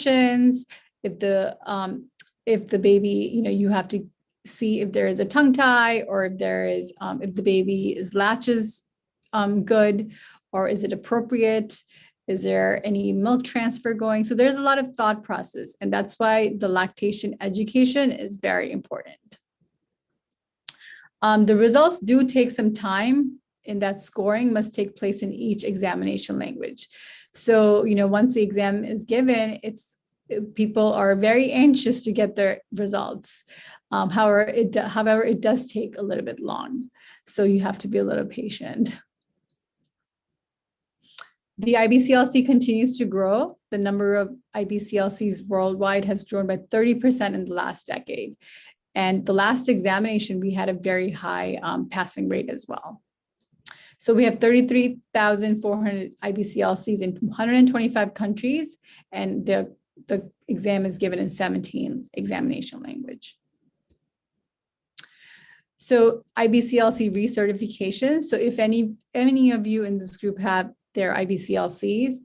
restrictions, if the baby, you have to see if there is a tongue tie, or if there is, if the baby is latches good, or is it appropriate? Is there any milk transfer going? So there's a lot of thought process, and that's why the lactation education is very important. The results do take some time, and that scoring must take place in each examination language. So, once the exam is given, people are very anxious to get their results. However, it does take a little bit long. So you have to be a little patient. The IBCLC continues to grow. The number of IBCLCs worldwide has grown by 30% in the last decade. And the last examination, we had a very high passing rate as well. So we have 33,400 IBCLCs in 125 countries, and the exam is given in 17 examination language. So IBCLC recertification. So if any of you in this group have their IBCLCs,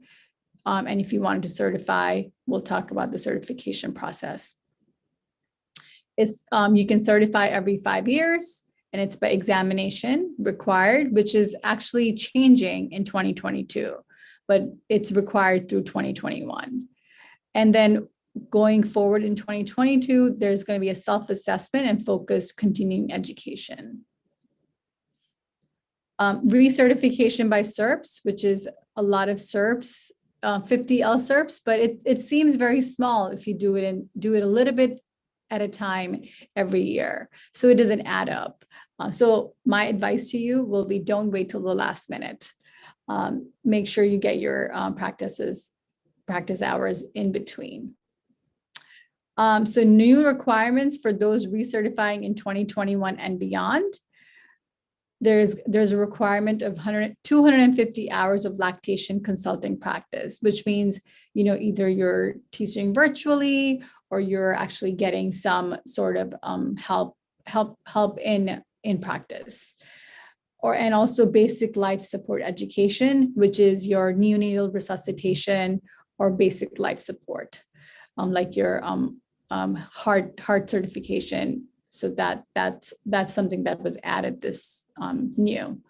and if you wanted to certify, we'll talk about the certification process. You can certify every 5 years, and it's by examination required, which is actually changing in 2022, but it's required through 2021. And then going forward in 2022, there's going to be a self-assessment and focused continuing education. Recertification by SERPs, which is a lot of SERPs, 50 LSERPs, but it seems very small if you do it a little bit at a time every year. So it doesn't add up. So my advice to you will be, don't wait till the last minute. Make sure you get your practice hours in between. So new requirements for those recertifying in 2021 and beyond. There's a requirement of 250 hours of lactation consulting practice, which means, either you're teaching virtually or you're actually getting some sort of help in practice. And also basic life support education, which is your neonatal resuscitation or basic life support, like your heart certification. So that's something that was added this new.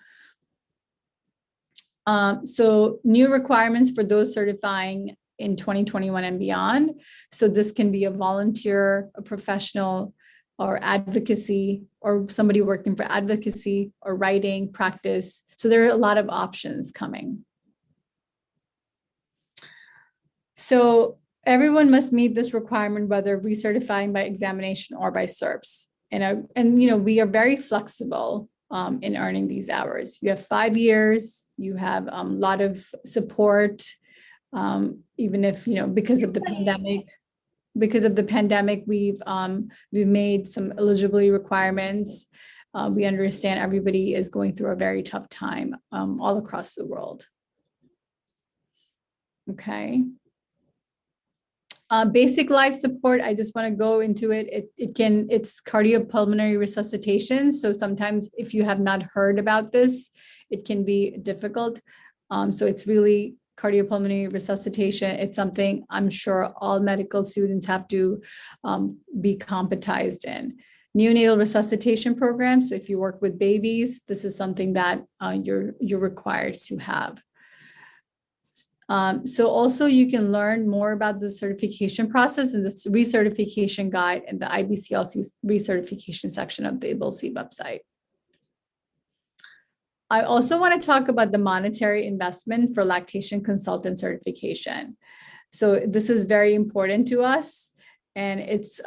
So new requirements for those certifying in 2021 and beyond. So this can be a volunteer, a professional, or advocacy, or somebody working for advocacy or writing practice. So there are a lot of options coming. So everyone must meet this requirement, whether recertifying by examination or by SERPs. And we are very flexible in earning these hours. You have 5 years, you have a lot of support, even if, because of the pandemic, we've made some eligibility requirements. We understand everybody is going through a very tough time all across the world. Okay. Basic life support, I just want to go into it. It's cardiopulmonary resuscitation. So sometimes if you have not heard about this, it can be difficult. So it's really cardiopulmonary resuscitation. It's something I'm sure all medical students have to be competized in. Neonatal resuscitation program. So if you work with babies, this is something that you're required to have. So also you can learn more about the certification process in this recertification guide and the IBCLC recertification section of the IBCLC website. I also want to talk about the monetary investment for lactation consultant certification. So this is very important to us, and it's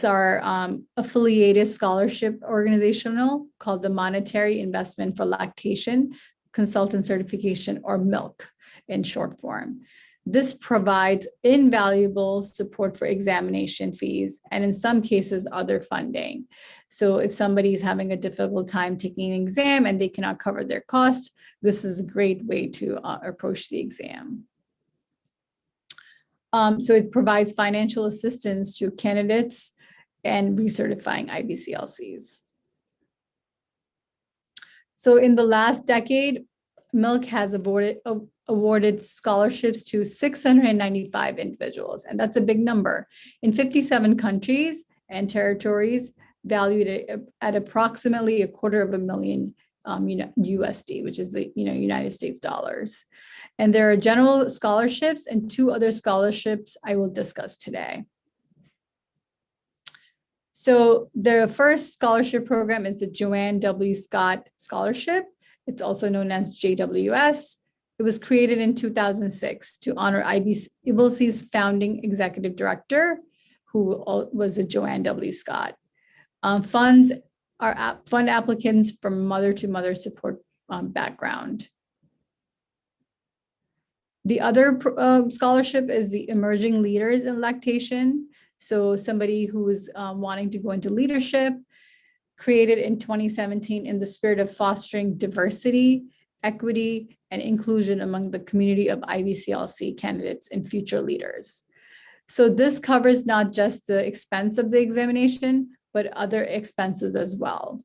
our affiliated scholarship organizational called the Monetary Investment for Lactation Consultant Certification, or MILC in short form. This provides invaluable support for examination fees and in some cases other funding. So if somebody is having a difficult time taking an exam and they cannot cover their costs, this is a great way to approach the exam. So it provides financial assistance to candidates and recertifying IBCLCs. So in the last decade, Milk has awarded scholarships to 695 individuals, and that's a big number, in 57 countries and territories, valued at approximately $250,000 USD, which is the United States dollars. And there are general scholarships and 2 other scholarships I will discuss today. So the first scholarship program is the Joanne W. Scott Scholarship. It's also known as JWS. It was created in 2006 to honor IBCLC's founding executive director, who was the Joanne W. Scott. Funds are fund applicants from mother-to-mother support background. The other scholarship is the Emerging Leaders in Lactation. So somebody who's wanting to go into leadership, created in 2017 in the spirit of fostering diversity, equity, and inclusion among the community of IBCLC candidates and future leaders. So this covers not just the expense of the examination, but other expenses as well.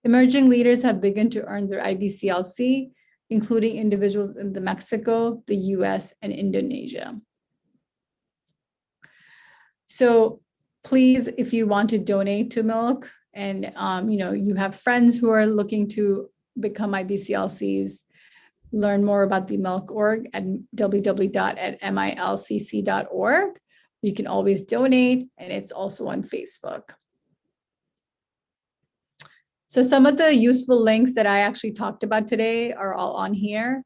Emerging leaders have begun to earn their IBCLC, including individuals in Mexico, the US, and Indonesia. So please, if you want to donate to Milk, and you have friends who are looking to become IBCLCs, learn more about the Milk org at www.milcc.org. You can always donate, and it's also on Facebook. So some of the useful links that I actually talked about today are all on here.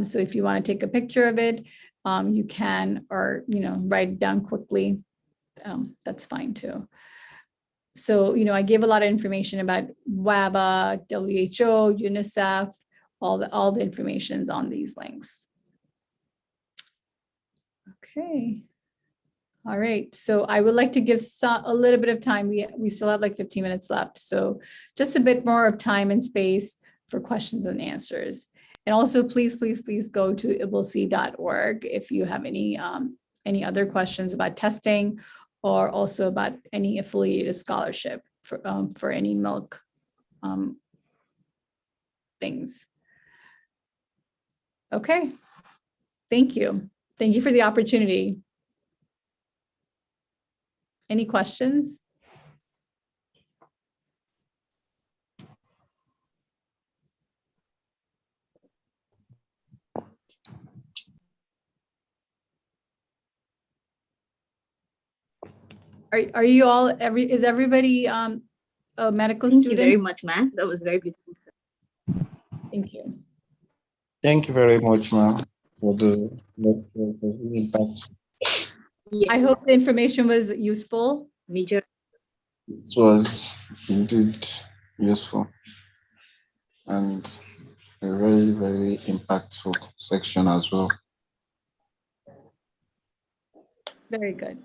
So if you want to take a picture of it, you can, or write it down quickly. That's fine too. So, I gave a lot of information about WABA, WHO, UNICEF, all the information's on these links. Okay. All right. So I would like to give a little bit of time. We still have like 15 minutes left. So just a bit more of time and space for questions and answers. And also, please go to iblc.org if you have any other questions about testing, or also about any affiliated scholarship for any Milk things. Okay, thank you. Thank you for the opportunity. Any questions? Are you all, is everybody a medical student? Thank you very much, ma'am. That was very beautiful. Thank you. Thank you very much, ma'am, for the impact. Yes. I hope the information was useful. Major. It was indeed useful and a very, very impactful section as well. Very good.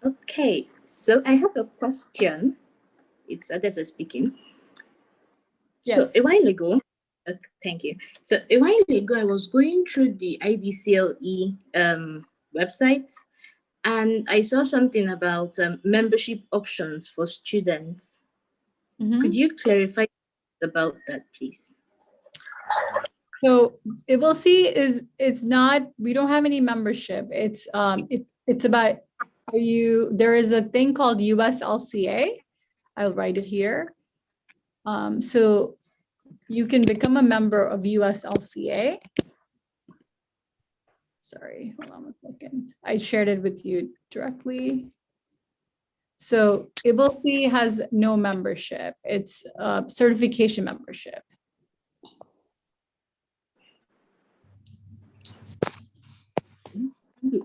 Okay, so I have a question. It's Adaeze speaking. Yes. So a while ago, thank you. So a while ago, I was going through the IBCLE website, and I saw something about membership options for students. Mm-hmm. Could you clarify about that, please? So iblc it's not, we don't have any membership. It's about, there is a thing called USLCA. I'll write it here. So you can become a member of USLCA. Sorry, hold on 1 second. I shared it with you directly. So iblc has no membership. It's a certification membership.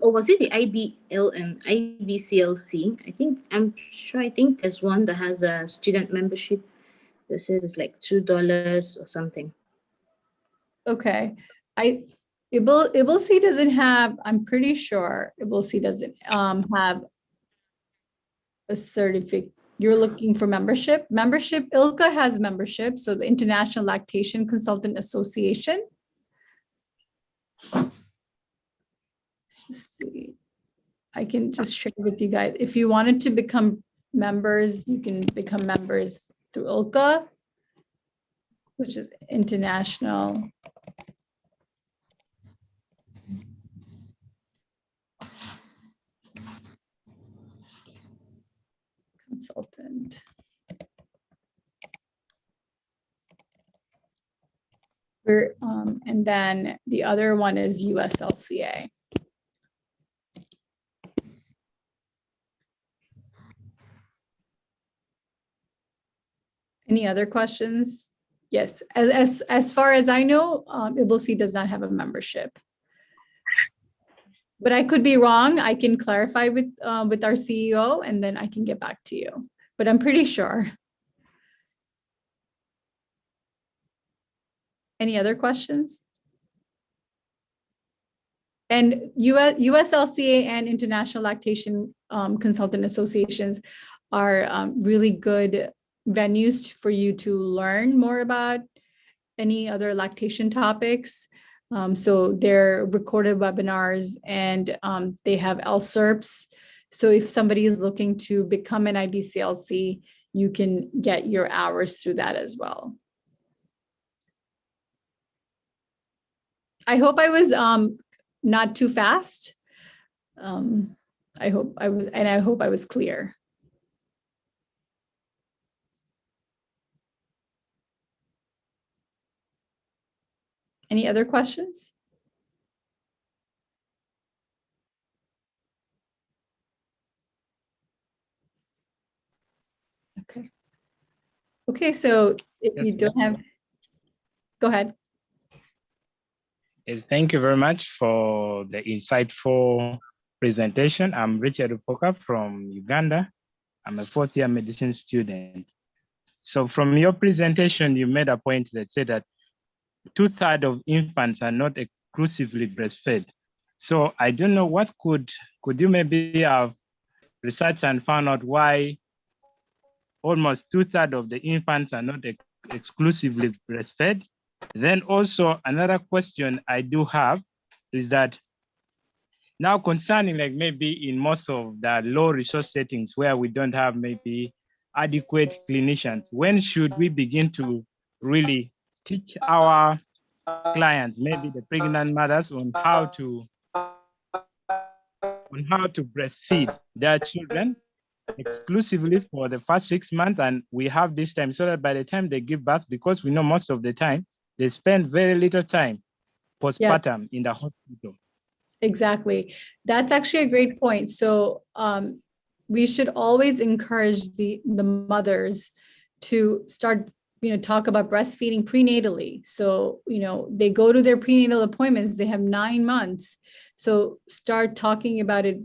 Or was it the IBCLC? I think there's one that has a student membership that says it's like $2 or something. Okay. iblc doesn't have, I'm pretty sure iblc doesn't have a certificate. You're looking for membership. ILCA has membership. So the International Lactation Consultant Association. Let's just see. I can just share with you guys. If you wanted to become members, you can become members through ILCA. which is international consultant. And then the other one is USLCA. Any other questions? Yes, as far as I know, IBLC does not have a membership. But I could be wrong. I can clarify with our CEO and then I can get back to you. But I'm pretty sure. Any other questions? And USLCA and International Lactation Consultant Associations are really good venues for you to learn more about any other lactation topics. So they're recorded webinars and they have LSERPs. So if somebody is looking to become an IBCLC, you can get your hours through that as well. I hope I was not too fast. I hope I was clear. Any other questions? Okay. Okay, so if you don't have, go ahead. Yes, thank you very much for the insightful presentation. I'm Richard Opoka from Uganda. I'm a fourth-year medicine student. So from your presentation, you made a point that said that 2/3 of infants are not exclusively breastfed. So I don't know, what could you maybe have researched and found out why almost 2/3 of the infants are not exclusively breastfed? Then also another question I do have is that now concerning like maybe in most of the low resource settings where we don't have maybe adequate clinicians, when should we begin to really teach our clients, maybe the pregnant mothers, on how to breastfeed their children exclusively for the first 6 months, and we have this time so that by the time they give birth, because we know most of the time they spend very little time postpartum in the hospital. Exactly. That's actually a great point. So we should always encourage the mothers to start, talk about breastfeeding prenatally. So, they go to their prenatal appointments, they have 9 months. So start talking about it,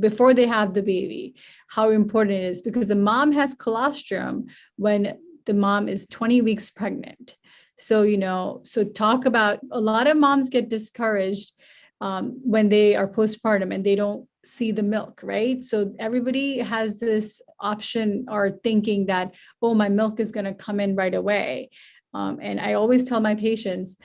before they have the baby, how important it is, because the mom has colostrum when the mom is 20 weeks pregnant. So, so talk about, a lot of moms get discouraged when they are postpartum and they don't see the milk, right? So everybody has this option or thinking that, oh, my milk is going to come in right away. And I always tell my patients,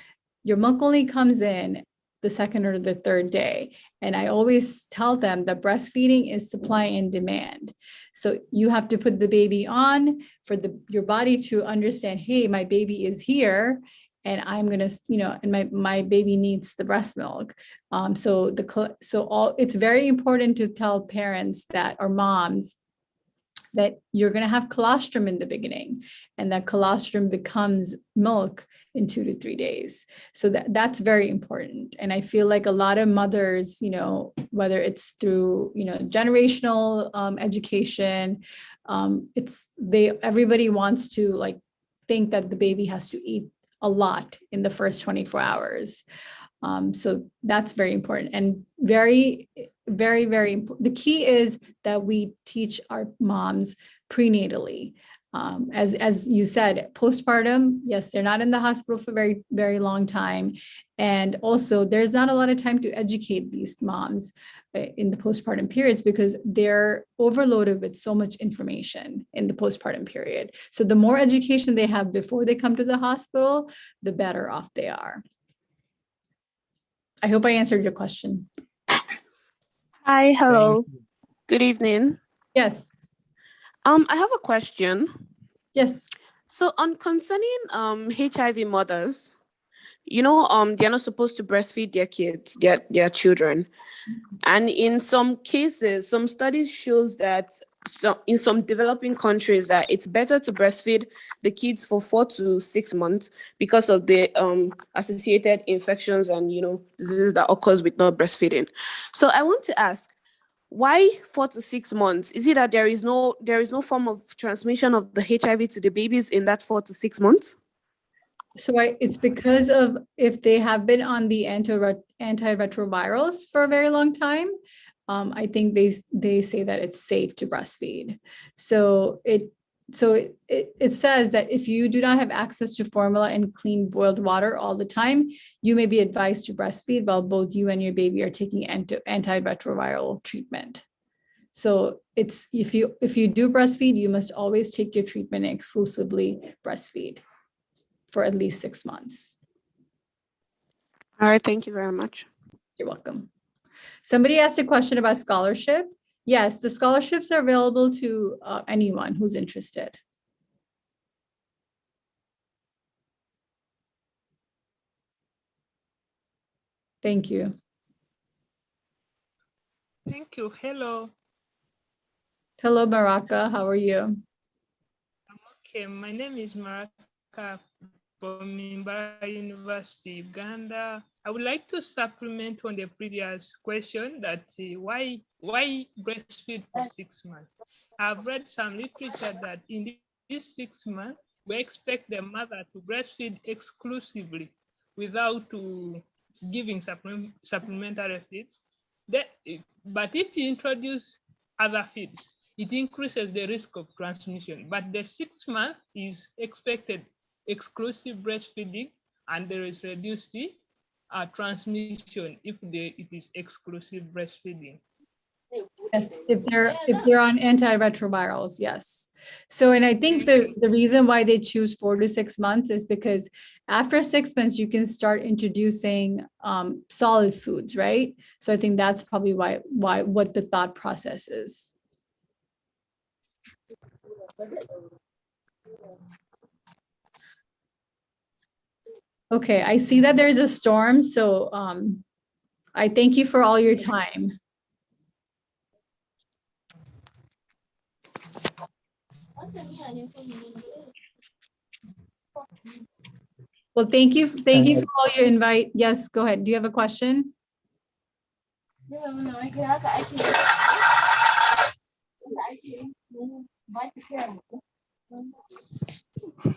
your milk only comes in the second or the third day. And I always tell them that breastfeeding is supply and demand. So you have to put the baby on for your body to understand, hey, my baby is here and I'm going to, and my baby needs the breast milk. It's very important to tell parents that, or moms, that you're going to have colostrum in the beginning, and that colostrum becomes milk in 2 to 3 days. So that's very important. And I feel like a lot of mothers, whether it's through, generational education, everybody wants to think that the baby has to eat a lot in the first 24 hours. So that's very important, and very, very, very important. The key is that we teach our moms prenatally. As you said, postpartum, yes, they're not in the hospital for very, very long time. And also there's not a lot of time to educate these moms in the postpartum periods, because they're overloaded with so much information in the postpartum period. So the more education they have before they come to the hospital, the better off they are. I hope I answered your question. Hi, hello. Good evening. Yes. I have a question. Yes. So on concerning HIV mothers, they're not supposed to breastfeed their kids, their children. And in some cases, some studies shows that in some developing countries that it's better to breastfeed the kids for 4 to 6 months because of the associated infections and diseases that occurs with not breastfeeding. So I want to ask, why 4 to 6 months? Is it that there is no form of transmission of the HIV to the babies in that 4 to 6 months? So it's because of if they have been on the antiretrovirals for a very long time, I think they say that it's safe to breastfeed. So it says that if you do not have access to formula and clean boiled water all the time, you may be advised to breastfeed while both you and your baby are taking antiretroviral treatment. So it's if you do breastfeed, you must always take your treatment and exclusively breastfeed for at least 6 months. All right, thank you very much. You're welcome. Somebody asked a question about scholarship. Yes, the scholarships are available to anyone who's interested. Thank you. Thank you. Hello. Hello, Maraka. How are you? I'm okay. My name is Maraka from Mbara University, Uganda. I would like to supplement on the previous question that why breastfeed for 6 months? I've read some literature that in these 6 months, we expect the mother to breastfeed exclusively without giving supplementary feeds. But if you introduce other feeds, it increases the risk of transmission. But the 6 month is expected exclusive breastfeeding, and there is reduced transmission if it is exclusive breastfeeding. Yes, if they're on antiretrovirals, yes. So, and I think the reason why they choose 4 to 6 months is because after 6 months, you can start introducing solid foods, right? So I think that's probably what the thought process is. Okay, I see that there's a storm, so I thank you for all your time. Well, thank you for all your invite. Yes, go ahead. Do you have a question?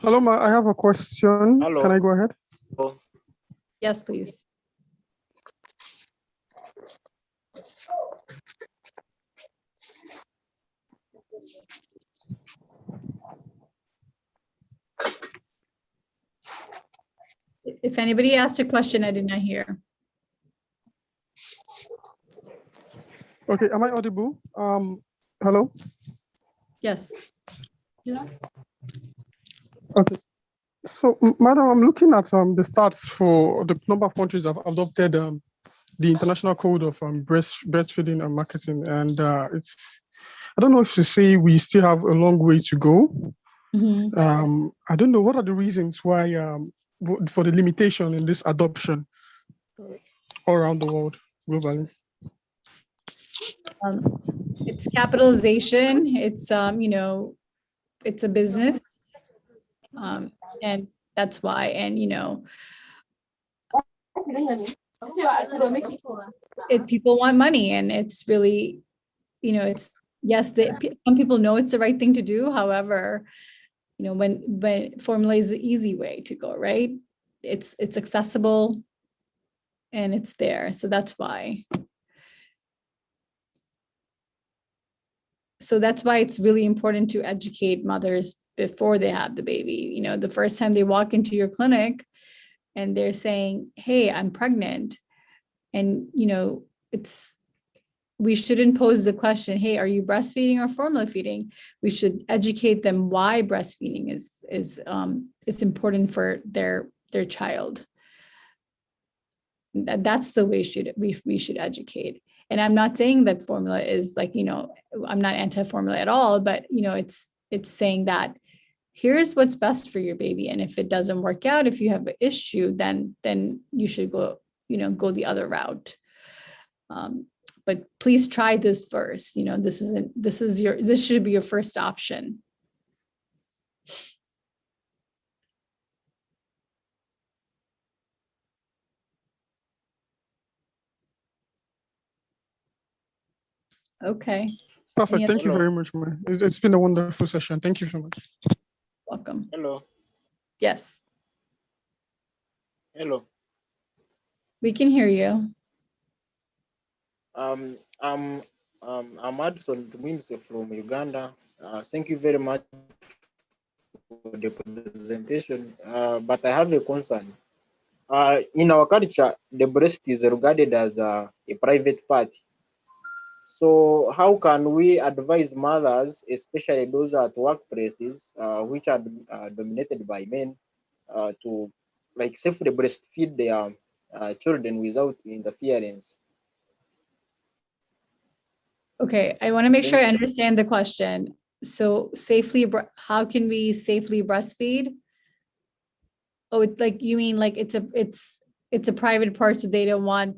Hello, Ma. I have a question. Hello. Can I go ahead? Yes, please. If anybody asked a question, I did not hear. Okay, am I audible? Hello? Yes. Okay. So, Madam, I'm looking at the stats for the number of countries that have adopted the International Code of Breastfeeding and Marketing. And I don't know if to say we still have a long way to go. Mm-hmm. I don't know, what are the reasons why for the limitation in this adoption all around the world, globally? It's capitalization. It's it's a business, and that's why. And people want money, and it's really, it's yes. Some people know it's the right thing to do. However, when formula is the easy way to go, right? It's accessible, and it's there. So that's why. So that's why it's really important to educate mothers before they have the baby. The first time they walk into your clinic and they're saying, hey, I'm pregnant. And, we shouldn't pose the question, hey, are you breastfeeding or formula feeding? We should educate them why breastfeeding is important for their child. That's the way we should educate. And I'm not saying that formula is like, I'm not anti-formula at all, but, it's saying that, here's what's best for your baby. And if it doesn't work out, if you have an issue, then you should go, go the other route. But please try this first. This should be your first option. Okay. Perfect. Thank you very much, man. It's been a wonderful session. Thank you so much. Welcome. Hello. Yes. Hello. We can hear you. I'm Adson Tumuhimbise from Uganda. Thank you very much for the presentation. But I have a concern. In our culture, the breast is regarded as a private part. So how can we advise mothers, especially those at workplaces, which are dominated by men, to safely breastfeed their children without interference? Okay, I want to make sure I understand the question. So how can we safely breastfeed? Oh, it's like, you mean like it's a private part, so they don't want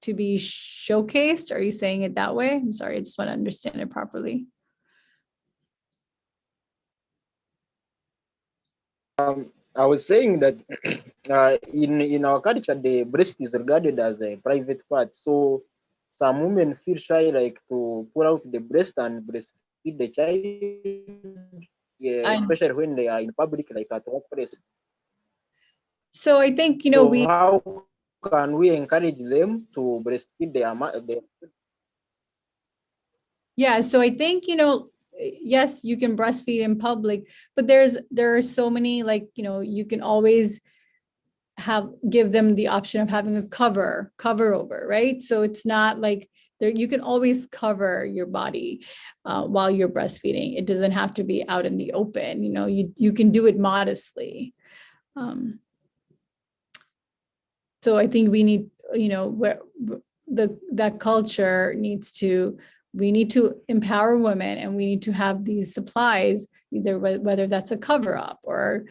to be showcased? Are you saying it that way? I'm sorry, I just want to understand it properly. I was saying that in our culture, the breast is regarded as a private part. So some women feel shy, to pull out the breast and breastfeed the child, especially when they are in public, like at workplace. So I think, how can we encourage them to breastfeed their? Yeah, so I think, yes, you can breastfeed in public, but there are so many, you can always give them the option of having a cover over, right? So it's not like you can always cover your body while you're breastfeeding. It doesn't have to be out in the open. You can do it modestly. So I think we need, that culture we need to empower women, and we need to have these supplies, either whether that's a cover up or,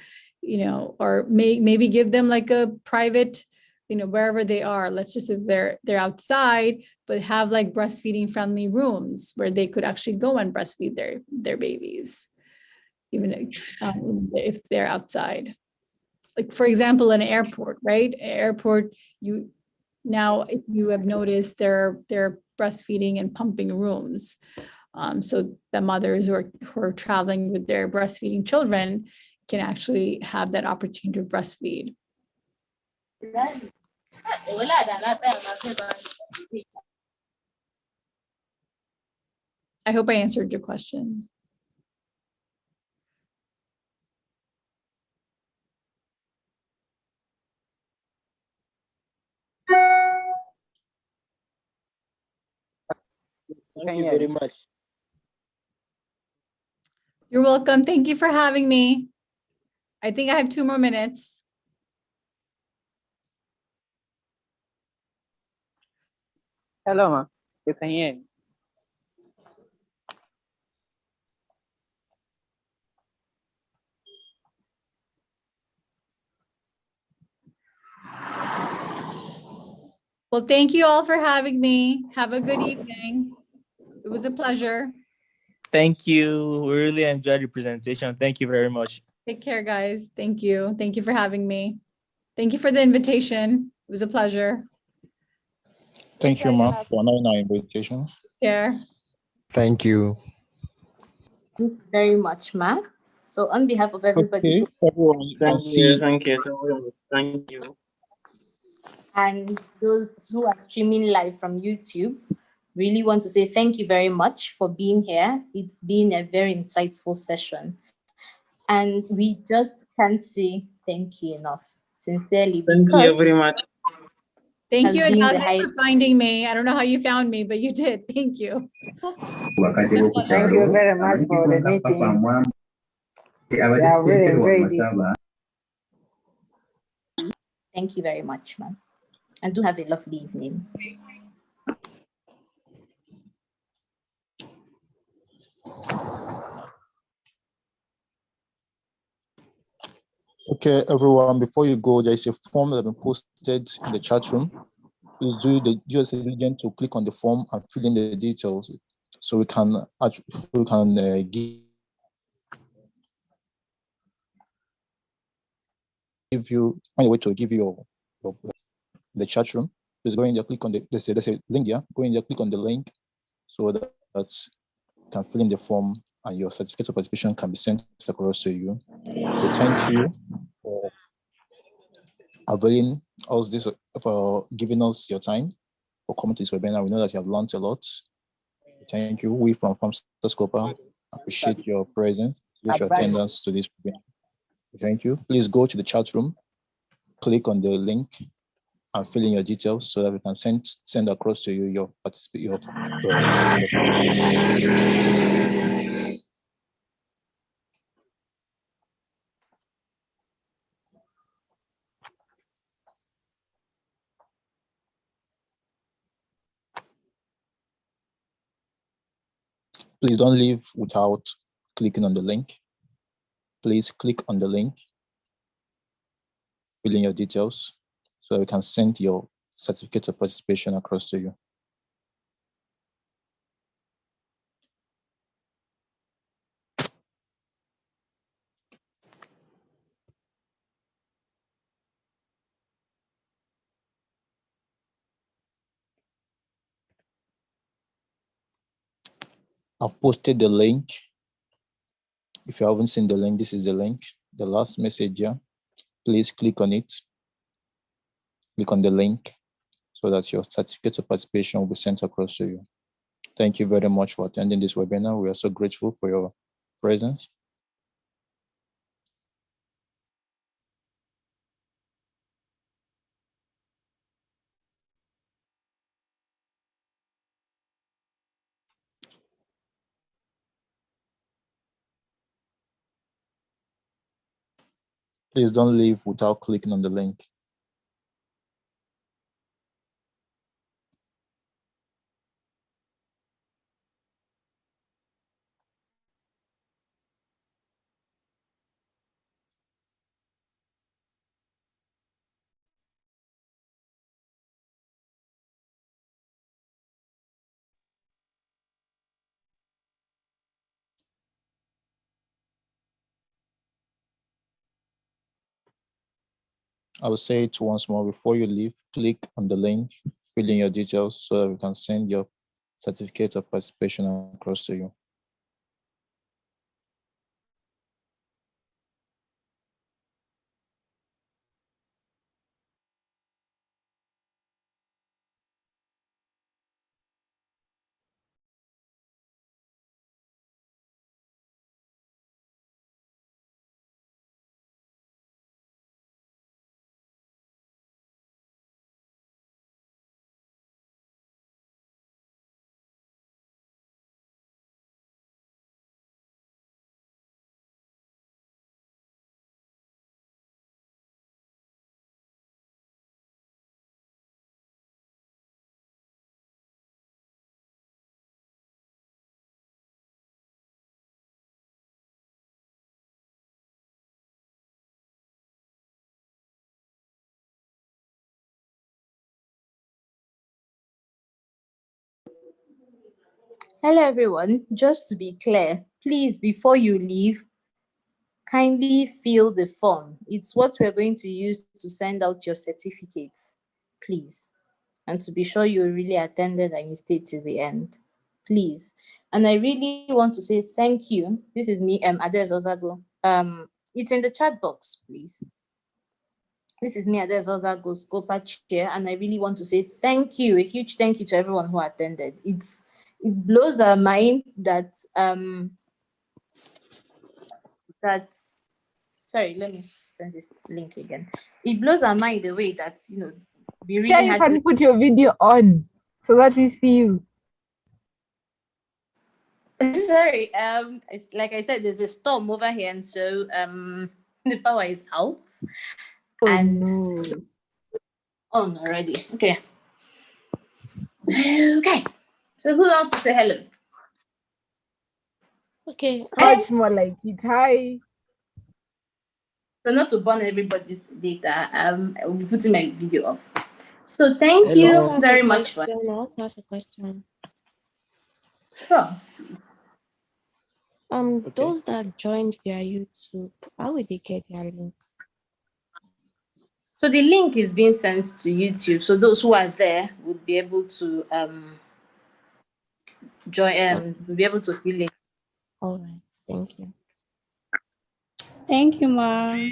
or maybe give them like a private, wherever they are. Let's just say they're outside, but have like breastfeeding friendly rooms where they could actually go and breastfeed their babies, even if they're outside. Like, for example, an airport, right? Airport, if you have noticed, there are breastfeeding and pumping rooms. So the mothers who are traveling with their breastfeeding children can actually have that opportunity to breastfeed. I hope I answered your question. Thank you very much. You're welcome. Thank you for having me. I think I have 2 more minutes. Hello, ma. You can hear me. Well, thank you all for having me. Have a good evening. It was a pleasure. Thank you. We really enjoyed the presentation. Thank you very much. Take care, guys. Thank you. Thank you for having me. Thank you for the invitation. It was a pleasure. Thank you, ma, for honoring our invitation. Care. Thank you. Thank you very much, Ma. So on behalf of everybody, Okay, everyone, Thank you. and those who are streaming live from YouTube, really want to say thank you very much for being here. It's been a very insightful session. And we just can't say thank you enough, sincerely. Thank you very much. Thank you, Adaeze, for finding me. I don't know how you found me, but you did. Thank you. Thank you very much for the meeting. Yeah, I really enjoyed it. Thank you very much, ma'am. And do have a lovely evening. Okay, everyone, before you go, there's a form that has been posted in the chat room. Please do just diligent to click on the form and fill in the details so we can find a way to give you your the chat room. Please go in there, click on there's a link there. Go in there, click on the link so that you can fill in the form and your certificate of participation can be sent across to you. So thank you for availing us this, for giving us your time, for coming to this webinar. We know that you have learned a lot. Thank you. We from SCOPA appreciate your presence, your attendance to this webinar. Thank you. Please go to the chat room, click on the link and fill in your details so that we can send across to you your participation. Please don't leave without clicking on the link. Please click on the link, fill in your details so that we can send your certificate of participation across to you. I've posted the link. If you haven't seen the link, this is the link, the last message here. Please click on it. Click on the link so that your certificate of participation will be sent across to you. Thank you very much for attending this webinar. We are so grateful for your presence. Please don't leave without clicking on the link. I will say it once more. Before you leave, click on the link, fill in your details so that we can send your certificate of participation across to you. Hello, everyone. Just to be clear, please, before you leave, kindly fill the form. It's what we're going to use to send out your certificates, please. And to be sure you really attended and you stayed to the end, please. And I really want to say thank you. This is me, Adaeze Ozoagu. It's in the chat box, please. This is me, Adaeze Ozoagu, SCOPA chair, and I really want to say thank you, a huge thank you to everyone who attended. It blows our mind that sorry, let me send this link again. It blows our mind the way that, you know, we really you can put your video on so that we see you. Sorry, it's like I said, there's a storm over here, and so the power is out. Oh, and no. on already. Okay. Okay. So who wants to say hello? Okay. Oh, it's more like it. Hi. So not to burn everybody's data, I will be putting my video off. So thank you very much for. I want to ask a question. Sure. Those that joined via YouTube, how will they get their link? So the link is being sent to YouTube. So those who are there would be able to join. Will be able to fill it. All right. Thank you. Thank you, ma'am.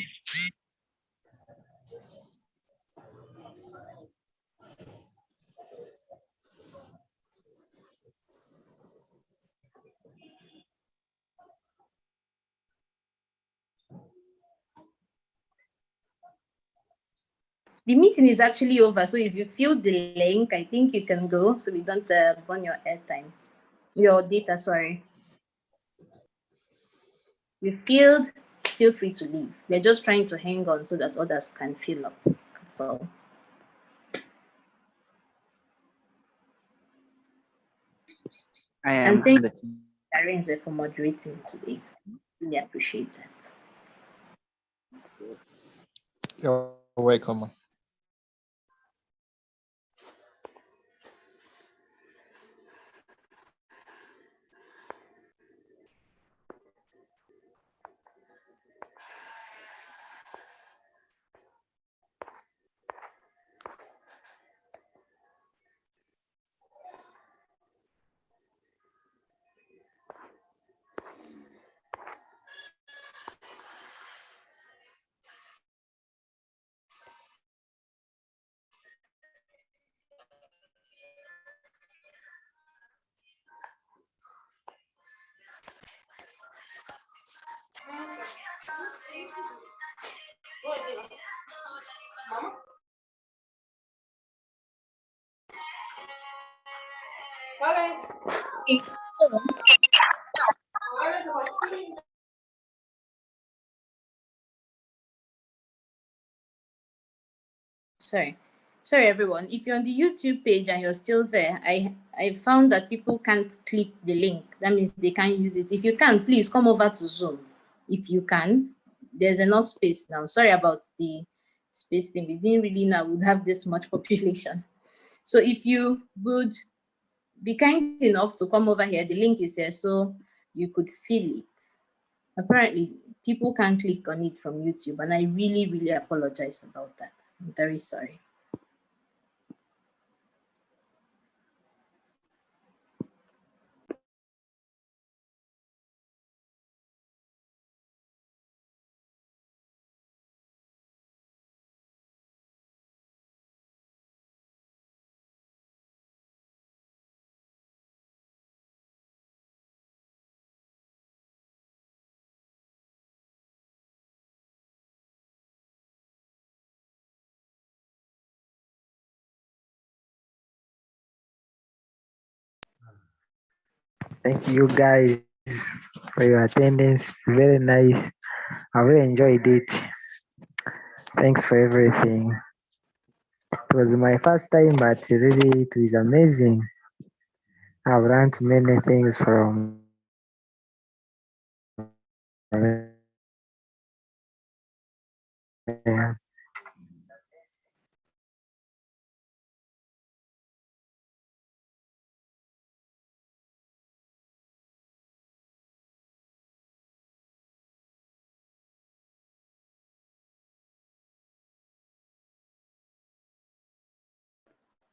The meeting is actually over. So if you feel the link, I think you can go so we don't burn your airtime, your data, sorry. You feel free to leave. We're just trying to hang on so that others can fill up. That's all. And thank you, Adaeze, for moderating today. Really appreciate that. You're welcome. Sorry everyone. If you're on the YouTube page and you're still there, I found that people can't click the link. That means they can't use it. If you can, please come over to Zoom. If you can, there's enough space now. Sorry about the space thing. We didn't really know we'd have this much population. So if you would be kind enough to come over here, the link is here so you could feel it. Apparently, people can't click on it from YouTube, and I really, really apologize about that. I'm very sorry. Thank you guys for your attendance. Very nice. I really enjoyed it. Thanks for everything. It was my first time, but really it was amazing. I've learned many things from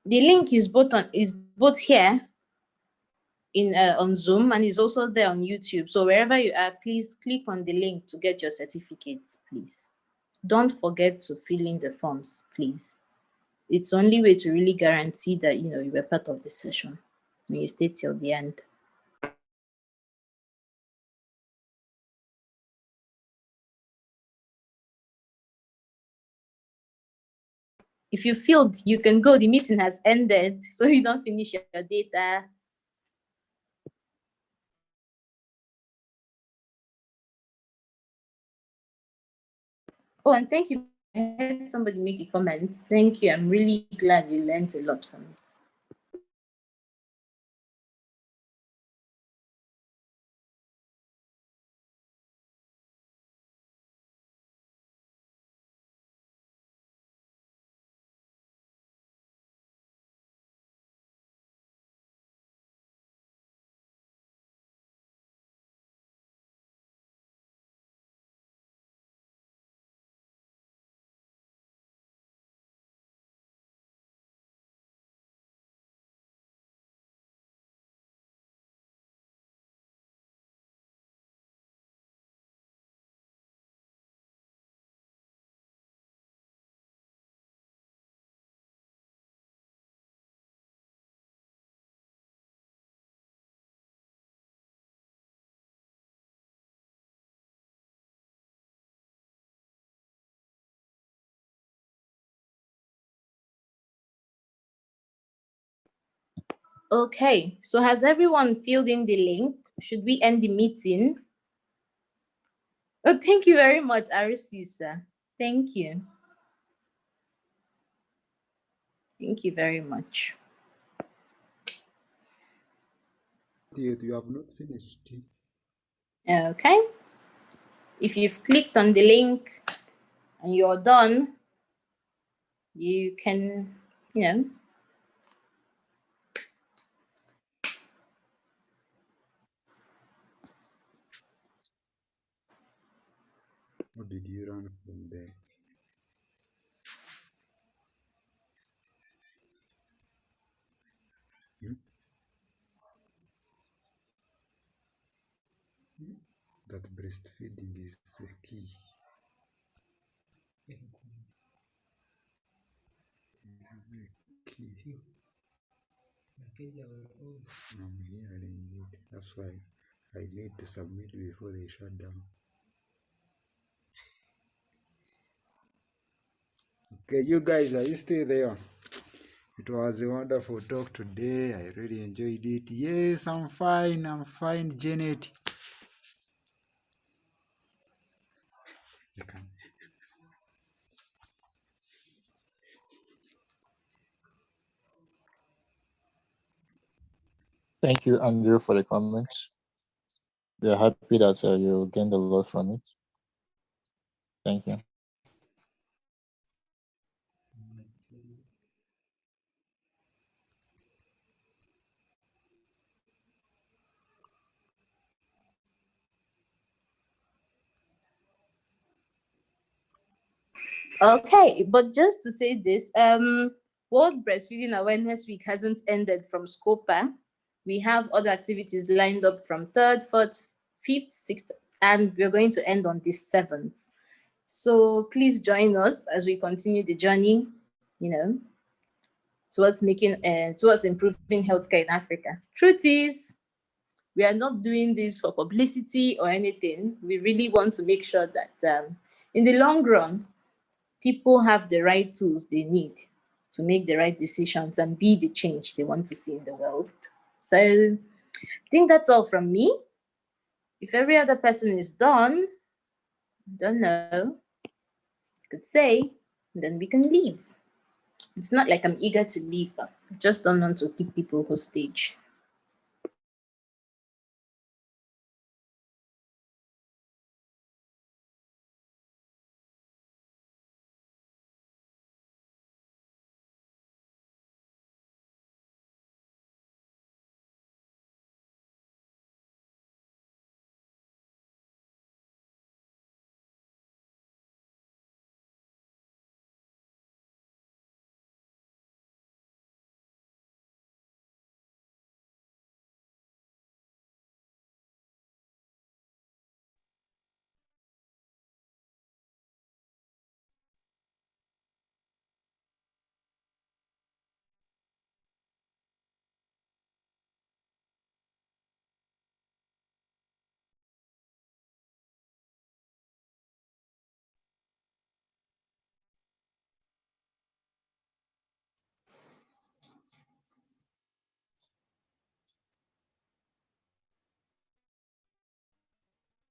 The link is both here in on Zoom and is also there on YouTube. So wherever you are, please click on the link to get your certificates, please. Don't forget to fill in the forms, please. It's the only way to really guarantee that you were part of the session and you stay till the end. If you feel you can go, the meeting has ended, so you don't finish your data. Oh, and thank you. I heard somebody make a comment. Thank you. I'm really glad you learned a lot from it. Okay, so has everyone filled in the link? Should we end the meeting? Oh, thank you very much, Arisisa. Thank you. Thank you very much. You have not finished. Okay. If you've clicked on the link and you're done, you can, Or did you run from there? That breastfeeding is the key. The key. I'm hearing it. That's why I need to submit before they shut down. Okay, you guys, are you still there? It was a wonderful talk today. I really enjoyed it. Yes, I'm fine. I'm fine, Janet. Thank you, Andrew, for the comments. We are happy that you gained a lot from it. Thank you. Okay, but just to say this, World Breastfeeding Awareness Week hasn't ended from SCOPA. We have other activities lined up from 3rd, 4th, 5th, 6th, and we're going to end on the 7th. So please join us as we continue the journey, towards towards improving healthcare in Africa. Truth is, we are not doing this for publicity or anything. We really want to make sure that in the long run, people have the right tools they need to make the right decisions and be the change they want to see in the world. So I think that's all from me. If every other person is done, don't know, could say, then we can leave. It's not like I'm eager to leave, but I just don't want to keep people hostage.